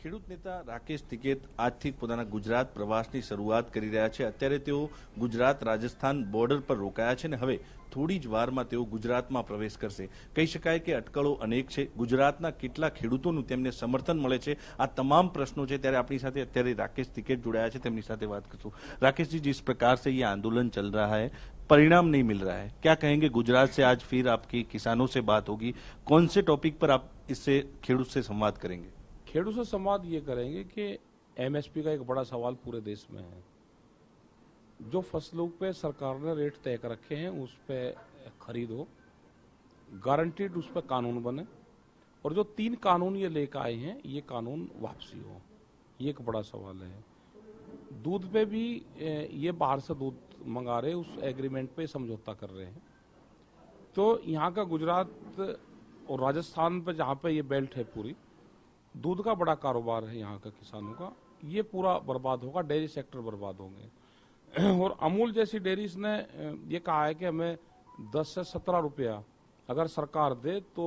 ખેડૂત નેતા રાકેશ ટિકैत આજથી પોતાના ગુજરાત પ્રવાસની શરૂઆત કરી રહ્યા છે। અત્યારે તેઓ ગુજરાત રાજસ્થાન બોર્ડર પર રોકાયા છે અને હવે થોડી જ વારમાં તેઓ ગુજરાતમાં પ્રવેશ કરશે। કહી શકાય કે અટકળો અનેક છે। ગુજરાતના કેટલા ખેડૂતોનું તેમને સમર્થન મળે છે, આ તમામ પ્રશ્નો છે। ત્યારે આપણી સાથે અત્યારે રાકેશ ટિકैत જોડાયા છે, તેમની સાથે વાત કરશું। राकेश जी, जिस प्रकार से ये आंदोलन चल रहा है, परिणाम नहीं मिल रहा है, क्या कहेंगे? गुजरात से आज फिर आपकी किसानों से बात होगी, कौन से टॉपिक पर आप इससे खेडूत से संवाद करेंगे? खेडूत से संवाद ये करेंगे कि एमएसपी का एक बड़ा सवाल पूरे देश में है। जो फसलों पे सरकार ने रेट तय कर रखे हैं उस पे खरीदो, गारंटीड उस पे कानून बने, और जो 3 कानून ये लेकर आए हैं ये कानून वापसी हो, ये एक बड़ा सवाल है। दूध पे भी ये बाहर से दूध मंगा रहे, उस एग्रीमेंट पे समझौता कर रहे हैं। तो यहाँ का गुजरात और राजस्थान पे जहाँ पे ये बेल्ट है पूरी, दूध का बड़ा कारोबार है यहाँ का किसानों का, ये पूरा बर्बाद होगा, डेयरी सेक्टर बर्बाद होंगे। और अमूल जैसी डेयरीज ने ये कहा है कि हमें 10 से 17 रुपया अगर सरकार दे तो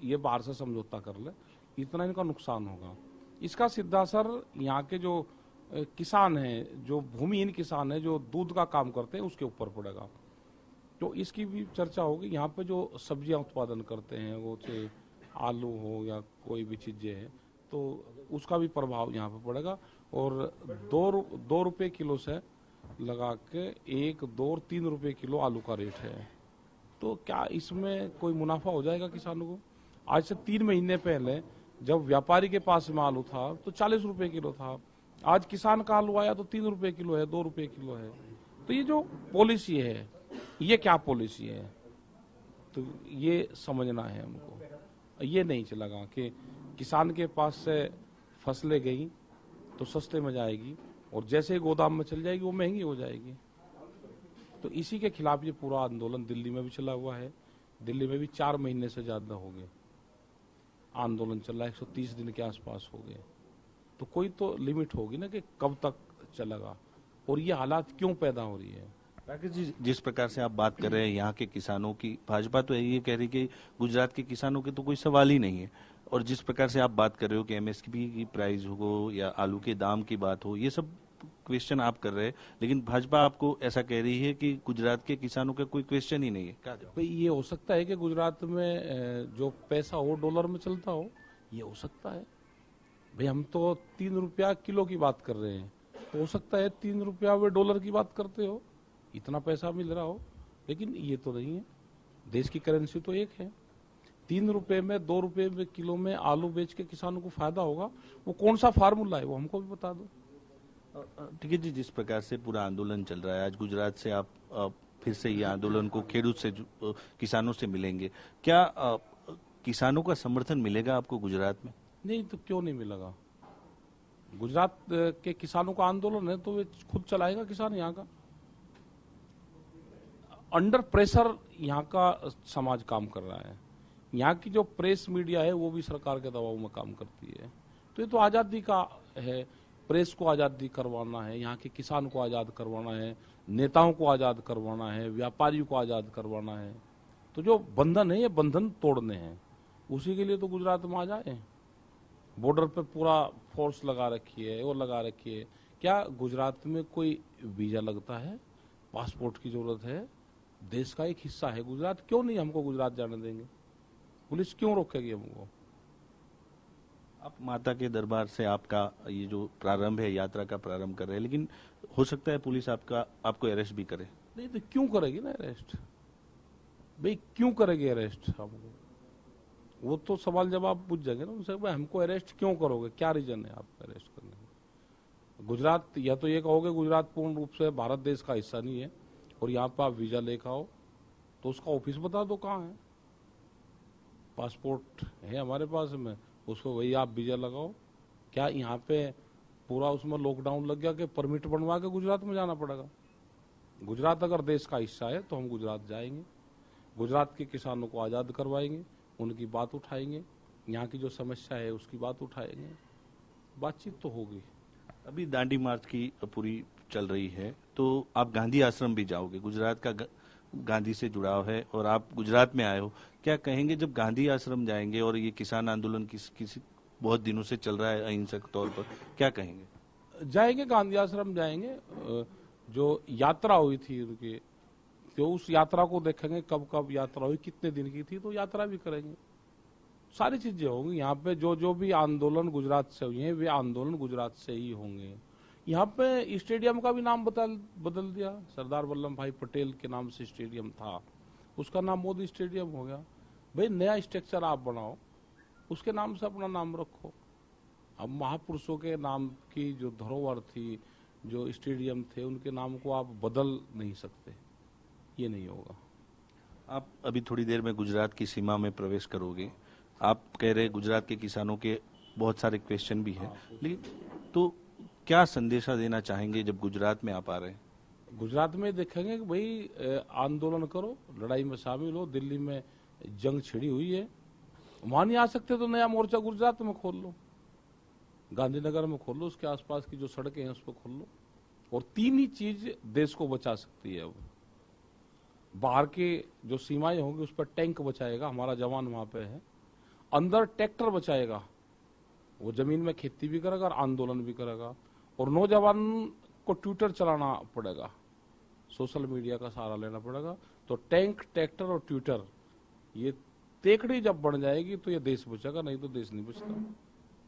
ये बाहर से समझौता कर ले, इतना इनका नुकसान होगा। इसका सीधा असर यहाँ के जो किसान हैं, जो भूमिहीन किसान हैं, जो दूध का काम करते हैं, उसके ऊपर पड़ेगा। तो इसकी भी चर्चा होगी। यहाँ पे जो सब्जियां उत्पादन करते हैं, वो चाहे आलू हो या कोई भी चीजें हैं, तो उसका भी प्रभाव यहाँ पे पड़ेगा। और 2 रुपये किलो से लगा के 1, 2 और 3 रुपये किलो आलू का रेट है। तो क्या इसमें कोई मुनाफा हो जाएगा किसानों को? आज से 3 महीने पहले जब व्यापारी के पास में आलू था तो 40 रुपये किलो था, आज किसान का आलू आया तो 3 रुपये किलो है, 2 रुपये किलो है। तो ये जो पॉलिसी है, ये क्या पॉलिसी है? तो ये समझना है हमको। ये नहीं चलेगा कि किसान के पास से फसलें गई तो सस्ते में जाएगी और जैसे ही गोदाम में चल जाएगी वो महंगी हो जाएगी। तो इसी के खिलाफ ये पूरा आंदोलन दिल्ली में भी चला हुआ है। दिल्ली में भी 4 महीने से ज्यादा हो गए आंदोलन चल रहा है, 130 दिन के आसपास हो गए। तो कोई तो लिमिट होगी ना कि कब तक चलेगा और ये हालात क्यों पैदा हो रही है। राकेश जी, जिस प्रकार से आप बात कर रहे हैं यहाँ के किसानों की, भाजपा तो ये कह रही कि गुजरात के किसानों के तो कोई सवाल ही नहीं है, और जिस प्रकार से आप बात कर रहे हो कि एमएसपी की प्राइस हो या आलू के दाम की बात हो, ये सब क्वेश्चन आप कर रहे हैं, लेकिन भाजपा आपको ऐसा कह रही है कि गुजरात के किसानों का कोई क्वेश्चन ही नहीं है। क्या भाई, ये हो सकता है कि गुजरात में जो पैसा हो डॉलर में चलता हो, ये हो सकता है। भाई, हम तो 3 रुपया किलो की बात कर रहे हैं, तो हो सकता है 3 रुपया वे डॉलर की बात करते हो, इतना पैसा मिल रहा हो, लेकिन ये तो नहीं है। देश की करेंसी तो एक है। 3 रुपए में 2 रुपए में किलो में आलू बेच के किसानों को फायदा होगा, वो कौन सा फार्मूला है वो हमको भी बता दो। ठीक है जी, जिस प्रकार से पूरा आंदोलन चल रहा है, आज गुजरात से आप फिर से ये आंदोलन को खेडूत से किसानों से मिलेंगे, क्या किसानों का समर्थन मिलेगा आपको गुजरात में? नहीं तो क्यों नहीं मिलेगा? गुजरात के किसानों का आंदोलन है तो वे खुद चलाएगा किसान यहाँ का। अंडर प्रेशर यहाँ का समाज काम कर रहा है। यहाँ की जो प्रेस मीडिया है वो भी सरकार के दबाव में काम करती है। तो ये तो आज़ादी का है, प्रेस को आज़ादी करवाना है, यहाँ के किसान को आज़ाद करवाना है, नेताओं को आज़ाद करवाना है, व्यापारियों को आज़ाद करवाना है। तो जो बंधन है ये बंधन तोड़ने हैं, उसी के लिए तो गुजरात में आ जाए। बॉर्डर पे पूरा फोर्स लगा रखी है और लगा रखी है। क्या गुजरात में कोई वीजा लगता है? पासपोर्ट की जरूरत है? देश का एक हिस्सा है गुजरात, क्यों नहीं हमको गुजरात जाने देंगे? पुलिस क्यों रोकेगी हमको? आप माता के दरबार से आपका ये जो प्रारंभ है, यात्रा का प्रारंभ कर रहे हैं, लेकिन हो सकता है पुलिस आपको अरेस्ट भी करे। नहीं तो क्यों करेगी ना अरेस्ट? भाई, क्यों करेगी अरेस्ट हमको? वो तो सवाल जवाब पूछ जाएंगे ना उनसे, भाई हमको अरेस्ट क्यों करोगे, क्या रीजन है आपको अरेस्ट करने का? गुजरात, या तो ये कहोगे गुजरात पूर्ण रूप से भारत देश का हिस्सा नहीं है और यहाँ पे आप वीजा लेकर आओ, तो उसका ऑफिस बता दो कहाँ है। पासपोर्ट है हमारे पास में, उसको वही आप वीजा लगाओ। क्या यहाँ पे पूरा उसमें लॉकडाउन लग गया कि परमिट बनवा के गुजरात में जाना पड़ेगा? गुजरात अगर देश का हिस्सा है तो हम गुजरात जाएंगे, गुजरात के किसानों को आज़ाद करवाएंगे, उनकी बात उठाएंगे, यहाँ की जो समस्या है उसकी बात उठाएंगे, बातचीत तो होगी। अभी दांडी मार्च की पूरी चल रही है, तो आप गांधी आश्रम भी जाओगे, गुजरात का गांधी से जुड़ाव है और आप गुजरात में आए हो, क्या कहेंगे जब गांधी आश्रम जाएंगे और ये किसान आंदोलन बहुत दिनों से चल रहा है अहिंसक तौर पर, क्या कहेंगे? जाएंगे, गांधी आश्रम जाएंगे। जो यात्रा हुई थी उनकी, तो उस यात्रा को देखेंगे, कब कब यात्रा हुई, कितने दिन की थी, तो यात्रा भी करेंगे। सारी चीजें होंगी यहाँ पे। जो जो भी आंदोलन गुजरात से हुए हैं, वे आंदोलन गुजरात से ही होंगे। यहाँ पे स्टेडियम का भी नाम बदल दिया। सरदार वल्लभ भाई पटेल के नाम से स्टेडियम था, उसका नाम मोदी स्टेडियम हो गया। भाई नया स्ट्रक्चर आप बनाओ, उसके नाम से अपना नाम रखो। अब महापुरुषों के नाम की जो धरोहर थी, जो स्टेडियम थे, उनके नाम को आप बदल नहीं सकते, ये नहीं होगा। आप अभी थोड़ी देर में गुजरात की सीमा में प्रवेश करोगे। आप कह रहे गुजरात के किसानों के बहुत सारे क्वेश्चन भी हैं, लेकिन तो क्या संदेशा देना चाहेंगे जब गुजरात में आप आ रहे हैं? गुजरात में देखेंगे कि भाई आंदोलन करो, लड़ाई में शामिल हो। दिल्ली में जंग छिड़ी हुई है, वहां नहीं आ सकते तो नया मोर्चा गुजरात में खोल लो, गांधीनगर में खोल लो, उसके आसपास की जो सड़कें हैं उस पर खोल लो। और तीन ही चीज देश को बचा सकती है। अब बाहर की जो सीमाएं होंगी उस पर टैंक बचाएगा, हमारा जवान वहां पे है। अंदर ट्रैक्टर बचाएगा, वो जमीन में खेती भी करेगा और आंदोलन भी करेगा। और नौजवान को ट्विटर चलाना पड़ेगा, सोशल मीडिया का सहारा लेना पड़ेगा। तो टैंक, ट्रैक्टर और ट्विटर, ये तेकड़ी जब बन जाएगी तो ये देश बचेगा, नहीं तो देश नहीं बचता।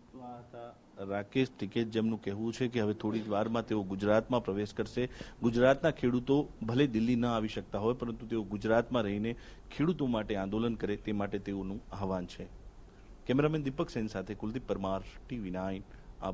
તો આ હતા રાકેશ ટિકેત, જેમનું કહેવું છે કે હવે થોડી જ વારમાં તેઓ ગુજરાતમાં પ્રવેશ કરશે. ગુજરાતના ખેડૂતો ભલે દિલ્હી ન આવી શકતા હોય, પરંતુ તેઓ ગુજરાતમાં રહીને ખેડૂતો માટે આંદોલન કરે તે માટે તેઓનું આહવાન છે. કેમેરામેન દીપક સેન સાથે કુલદીપ પરમાર, TV9